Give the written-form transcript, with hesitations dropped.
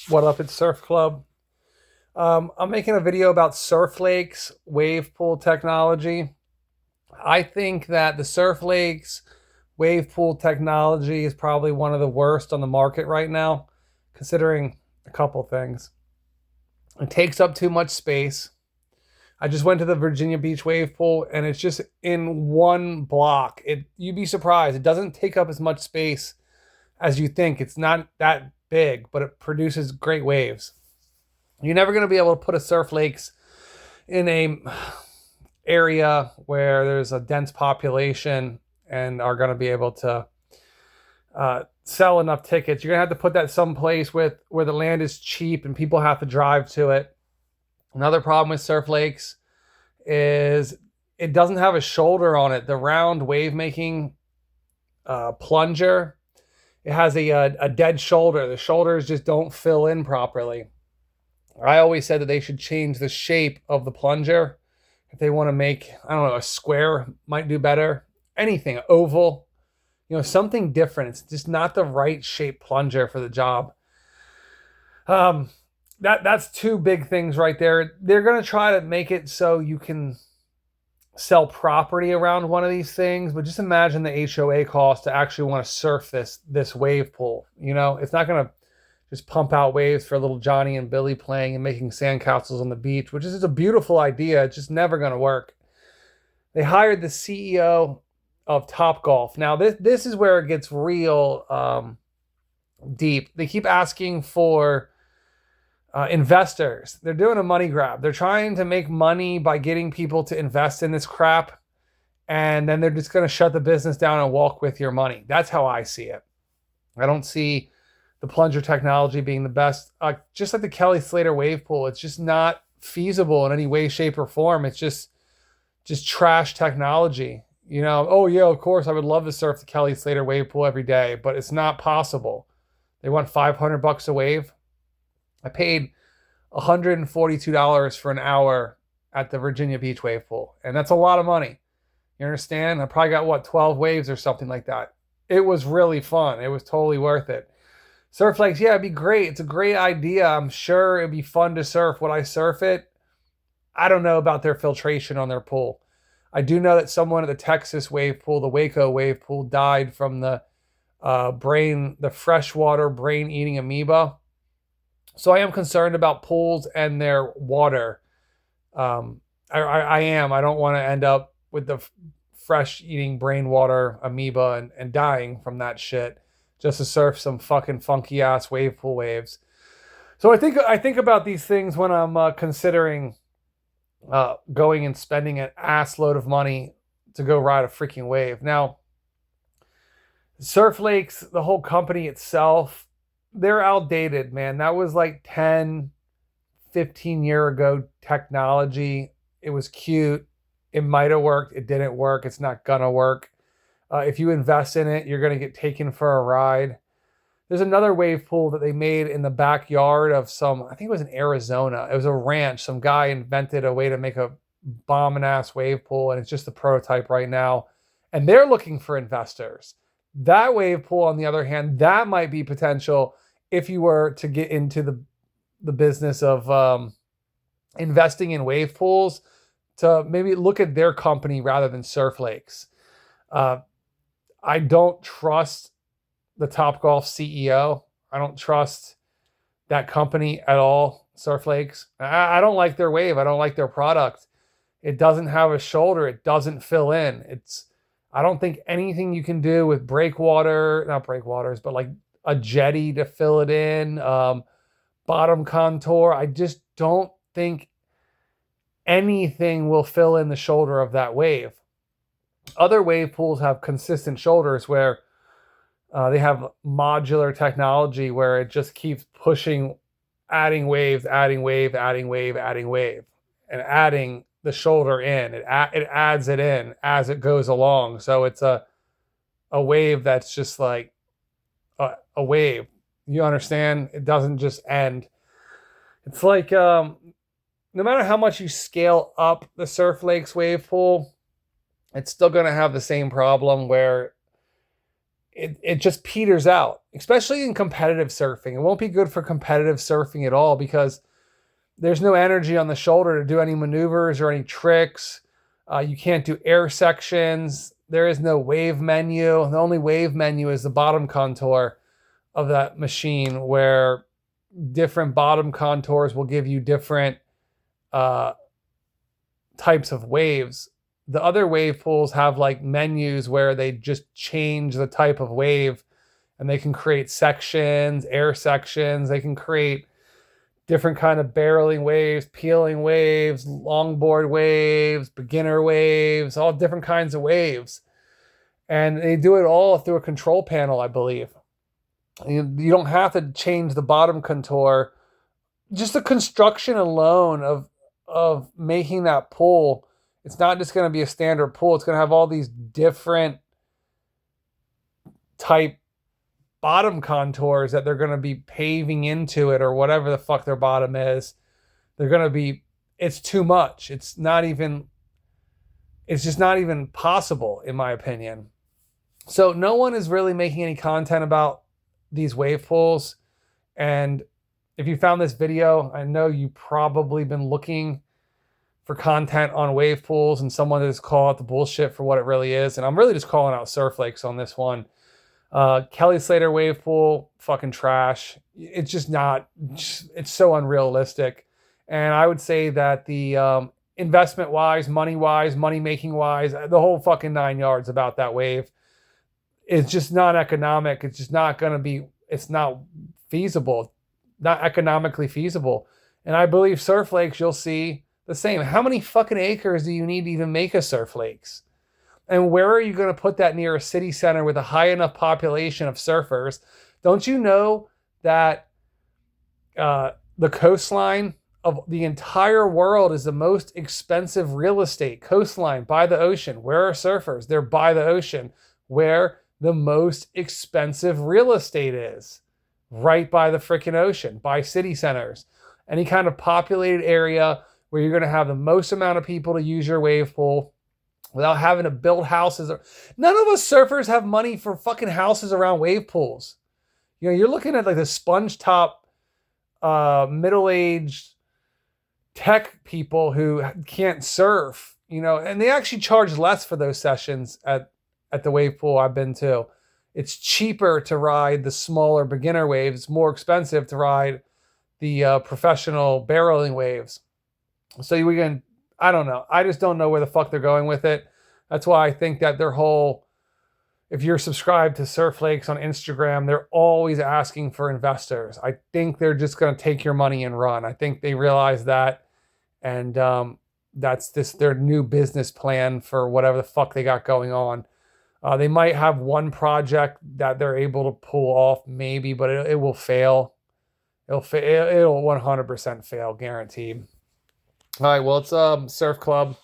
What up, it's Surf Club. I'm making a video about Surf Lakes wave pool technology. I think that the Surf Lakes wave pool technology is probably one of the worst on the market right now, considering a couple things. It takes up too much space. I just went to the Virginia Beach wave pool and it's just in one block. You'd be surprised. It doesn't take up as much space as you think. It's not that big, but it produces great waves. You're never going to be able to put a Surf Lakes in a area where there's a dense population and are going to be able to sell enough tickets. You're going to have to put that someplace where the land is cheap and people have to drive to it. Another problem with Surf Lakes is it doesn't have a shoulder on it. The round wave making plunger, it has a dead shoulder. The shoulders just don't fill in properly. I always said that they should change the shape of the plunger. If they want to make, I don't know, a square might do better. Anything, oval, something different. It's just not the right shape plunger for the job. That's two big things right there. They're going to try to make it so you can sell property around one of these things, but just imagine the HOA cost to actually want to surf this wave pool. It's not going to just pump out waves for little Johnny and Billy playing and making sandcastles on the beach, which is just a beautiful idea. It's just never going to work. They hired the CEO of Topgolf. Now, this is where it gets real deep. They keep asking for investors. They're doing a money grab. They're trying to make money by getting people to invest in this crap, and then they're just going to shut the business down and walk with your money. That's how I see it. I don't see the plunger technology being the best. Just like the Kelly Slater wave pool, it's just not feasible in any way, shape, or form. It's just trash technology. Oh yeah, of course I would love to surf the Kelly Slater wave pool every day, but it's not possible. They want $500 a wave. I paid $142 for an hour at the Virginia Beach wave pool, and that's a lot of money. You understand? I probably got 12 waves or something like that. It was really fun. It was totally worth it. Surf Lakes, yeah, it'd be great. It's a great idea. I'm sure it'd be fun to surf. Would I surf it? I don't know about their filtration on their pool. I do know that someone at the Texas wave pool, the Waco wave pool, died from the freshwater brain-eating amoeba. So I am concerned about pools and their water. I am. I don't want to end up with the fresh-eating brain water amoeba and dying from that shit, just to surf some fucking funky ass wave pool waves. So I think about these things when I'm considering going and spending an ass load of money to go ride a freaking wave. Now, Surf Lakes, the whole company itself, they're outdated, man. That was like 10, 15 year ago technology. It was cute. It might have worked. It didn't work. It's not gonna work. If you invest in it, you're going to get taken for a ride. There's another wave pool that they made in the backyard of I think it was in Arizona. It was a ranch. Some guy invented a way to make a bombing ass wave pool, and it's just the prototype right now. And they're looking for investors. That wave pool, on the other hand, that might be potential if you were to get into the business of investing in wave pools, to maybe look at their company rather than Surf Lakes. I don't trust the Topgolf CEO. I don't trust that company at all, Surf Lakes. I don't like their wave. I don't like their product. It doesn't have a shoulder. It doesn't fill in. I don't think anything you can do with not breakwaters, but like a jetty to fill it in, bottom contour. I just don't think anything will fill in the shoulder of that wave. Other wave pools have consistent shoulders where they have modular technology where it just keeps pushing, adding waves, adding wave, adding wave, adding wave, and adding the shoulder in. It adds it in as it goes along. So it's a wave that's just like a wave. You understand? It doesn't just end. It's like no matter how much you scale up the Surf Lakes wave pool, it's still going to have the same problem where it just peters out, especially in competitive surfing. It won't be good for competitive surfing at all because there's no energy on the shoulder to do any maneuvers or any tricks. You can't do air sections. There is no wave menu. The only wave menu is the bottom contour of that machine, where different bottom contours will give you different types of waves. The other wave pools have like menus where they just change the type of wave, and they can create sections, air sections. They can create different kind of barreling waves, peeling waves, longboard waves, beginner waves, all different kinds of waves. And they do it all through a control panel, I believe. You don't have to change the bottom contour. Just the construction alone of making that pool, it's not just going to be a standard pool. It's going to have all these different type bottom contours that they're going to be paving into it, or whatever the fuck their bottom is. They're going to be, it's too much. It's just not even possible, in my opinion. So no one is really making any content about these wave pools. And if you found this video, I know you probably been looking for content on wave pools and someone to just call out the bullshit for what it really is. And I'm really just calling out Surf Lakes on this one. Kelly Slater wave pool, fucking trash. It's just not, it's so unrealistic. And I would say that the investment wise, money making wise, the whole fucking 9 yards about that wave, it's just not economic. It's just not going to be, it's not feasible, not economically feasible. And I believe Surf Lakes, you'll see the same. How many fucking acres do you need to even make a Surf Lakes? And where are you going to put that near a city center with a high enough population of surfers? Don't you know that the coastline of the entire world is the most expensive real estate? Coastline by the ocean. Where are surfers? They're by the ocean. Where the most expensive real estate is. Right by the freaking ocean, by city centers. Any kind of populated area where you're going to have the most amount of people to use your wave pool without having to build houses. None of us surfers have money for fucking houses around wave pools. You know, you're looking at like the sponge top, middle-aged tech people who can't surf, you know, and they actually charge less for those sessions at the wave pool I've been to. It's cheaper to ride the smaller beginner waves. It's more expensive to ride the professional barreling waves. So we can, I don't know. I just don't know where the fuck they're going with it. That's why I think that their whole, if you're subscribed to Surf Lakes on Instagram, they're always asking for investors. I think they're just going to take your money and run. I think they realize that. And that's their new business plan for whatever the fuck they got going on. They might have one project that they're able to pull off, maybe, but it will fail. It'll 100% fail, guaranteed. All right, well, it's Surf Club.